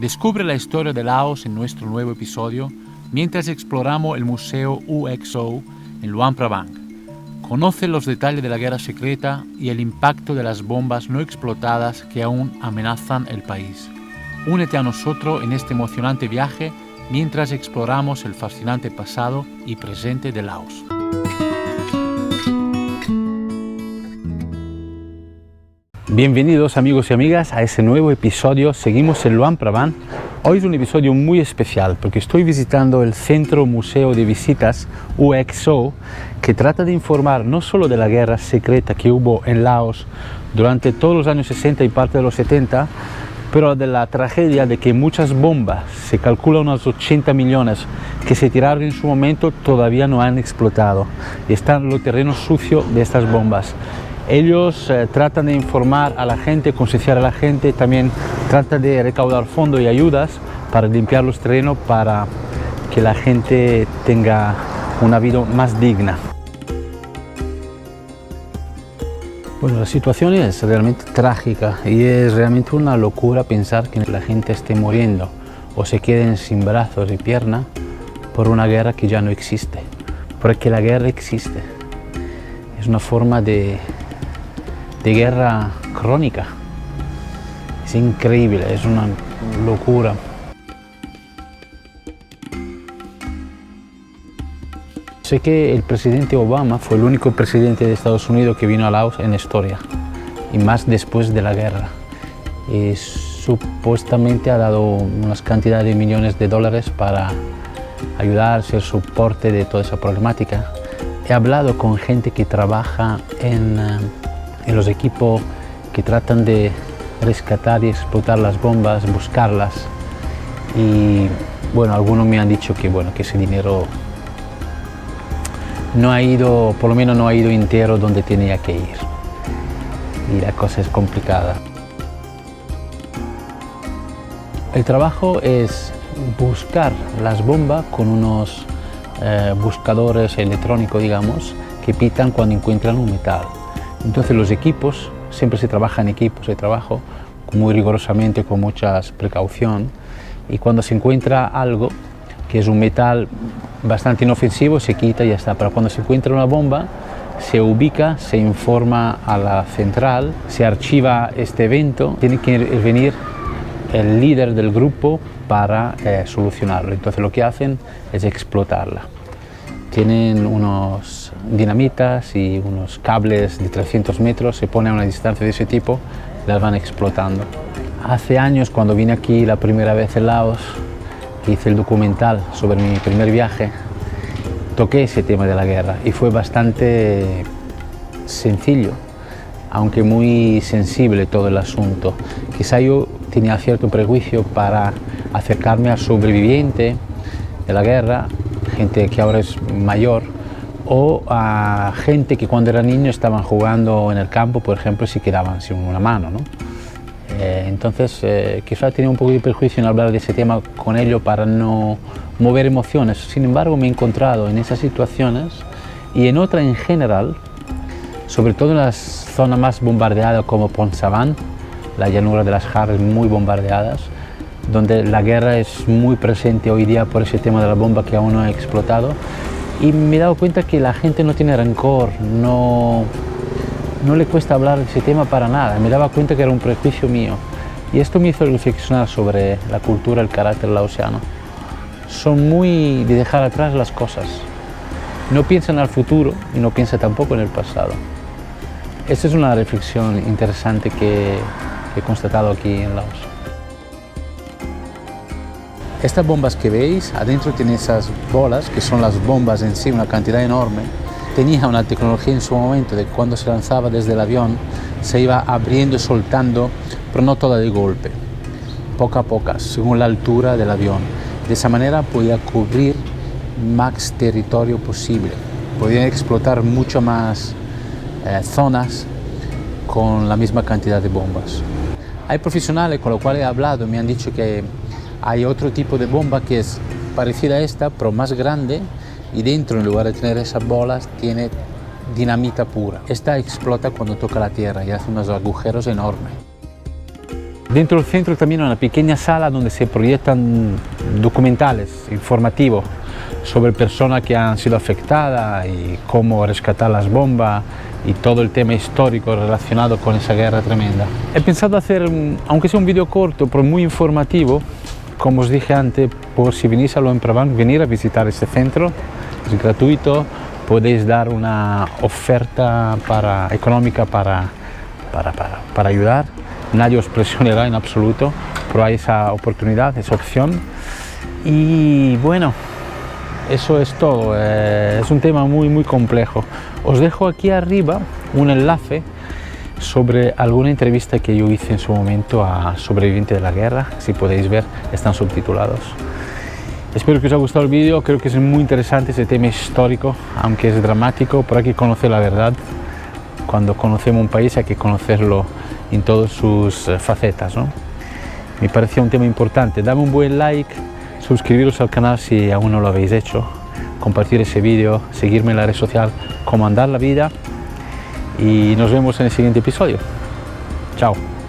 Descubre la historia de Laos en nuestro nuevo episodio mientras exploramos el Museo UXO en Luang Prabang. Conoce los detalles de la guerra secreta y el impacto de las bombas no explotadas que aún amenazan el país. Únete a nosotros en este emocionante viaje mientras exploramos el fascinante pasado y presente de Laos. Bienvenidos amigos y amigas a ese nuevo episodio. Seguimos en Luang Prabang. Hoy es un episodio muy especial porque estoy visitando el Centro Museo de Visitas UXO, que trata de informar no solo de la guerra secreta que hubo en Laos durante todos los años 60 y parte de los 70, pero de la tragedia de que muchas bombas, se calcula unos 80 millones, que se tiraron en su momento todavía no han explotado y están en los terrenos sucios de estas bombas. Ellos tratan de informar a la gente, concienciar a la gente, también tratan de recaudar fondos y ayudas para limpiar los terrenos para que la gente tenga una vida más digna. Bueno, la situación es realmente trágica y es realmente una locura pensar que la gente esté muriendo o se queden sin brazos y piernas por una guerra que ya no existe. Porque la guerra existe. Es una forma de guerra crónica. Es increíble, es una locura. Sé que el presidente Obama fue el único presidente de Estados Unidos que vino a Laos en la historia, y más después de la guerra. Y supuestamente ha dado unas cantidades de millones de dólares para ayudar, ser soporte de toda esa problemática. He hablado con gente que trabaja en los equipos que tratan de rescatar y explotar las bombas, buscarlas, y bueno, algunos me han dicho que ese dinero no ha ido, por lo menos no ha ido entero donde tenía que ir, y la cosa es complicada. El trabajo es buscar las bombas con unos buscadores electrónicos, digamos, que pitan cuando encuentran un metal. Entonces los equipos, siempre se trabaja en equipos de trabajo muy rigurosamente, con mucha precaución, y cuando se encuentra algo que es un metal bastante inofensivo, se quita y ya está. Pero cuando se encuentra una bomba, se ubica, se informa a la central, se archiva este evento, tiene que venir el líder del grupo para solucionarlo. Entonces lo que hacen es explotarla. Tienen unos dinamitas y unos cables de 300 metros, se ponen a una distancia de ese tipo, las van explotando. Hace años, cuando vine aquí la primera vez en Laos, hice el documental sobre mi primer viaje, toqué ese tema de la guerra y fue bastante sencillo, aunque muy sensible todo el asunto. Quizá yo tenía cierto prejuicio para acercarme al sobreviviente de la guerra, gente que ahora es mayor, o a gente que cuando era niño estaban jugando en el campo, por ejemplo, y se quedaban sin una mano, ¿no? Entonces quizá tenía un poco de prejuicio en hablar de ese tema con ellos para no mover emociones. Sin embargo, me he encontrado en esas situaciones y en otras en general, sobre todo en las zonas más bombardeadas como Phongsavan, la llanura de las Jarras muy bombardeadas, donde la guerra es muy presente hoy día por ese tema de la bomba que aún no ha explotado, y me he dado cuenta que la gente no tiene rencor, no le cuesta hablar de ese tema para nada. Me daba cuenta que era un prejuicio mío, y esto me hizo reflexionar sobre la cultura, el carácter laosiano. Son muy de dejar atrás las cosas, no piensan al futuro y no piensan tampoco en el pasado. Esta es una reflexión interesante que he constatado aquí en Laos. Estas bombas que veis, adentro tiene esas bolas, que son las bombas en sí, una cantidad enorme. Tenía una tecnología en su momento de que cuando se lanzaba desde el avión, se iba abriendo y soltando, pero no toda de golpe, poco a poco, según la altura del avión. De esa manera podía cubrir más territorio posible, podían explotar mucho más zonas con la misma cantidad de bombas. Hay profesionales con los cuales he hablado, me han dicho que hay otro tipo de bomba que es parecida a esta, pero más grande, y dentro, en lugar de tener esas bolas, tiene dinamita pura. Esta explota cuando toca la tierra y hace unos agujeros enormes. Dentro del centro también hay una pequeña sala donde se proyectan documentales informativos sobre personas que han sido afectadas y cómo rescatar las bombas y todo el tema histórico relacionado con esa guerra tremenda. He pensado hacer, aunque sea un vídeo corto, pero muy informativo, como os dije antes, por si venís a Loen-Provence, venir a visitar este centro, es gratuito, podéis dar una oferta económica para ayudar, nadie os presionará en absoluto, pero hay esa oportunidad, esa opción. Y bueno, eso es todo, es un tema muy complejo. Os dejo aquí arriba un enlace sobre alguna entrevista que yo hice en su momento a sobrevivientes de la guerra, si podéis ver, están subtitulados. Espero que os haya gustado el vídeo, creo que es muy interesante ese tema histórico, aunque es dramático, pero hay que conocer la verdad. Cuando conocemos un país hay que conocerlo en todas sus facetas, ¿no? Me parecía un tema importante. Dame un buen like, suscribiros al canal si aún no lo habéis hecho, compartir ese vídeo, seguirme en la red social Comandar la Vida y nos vemos en el siguiente episodio. Chao.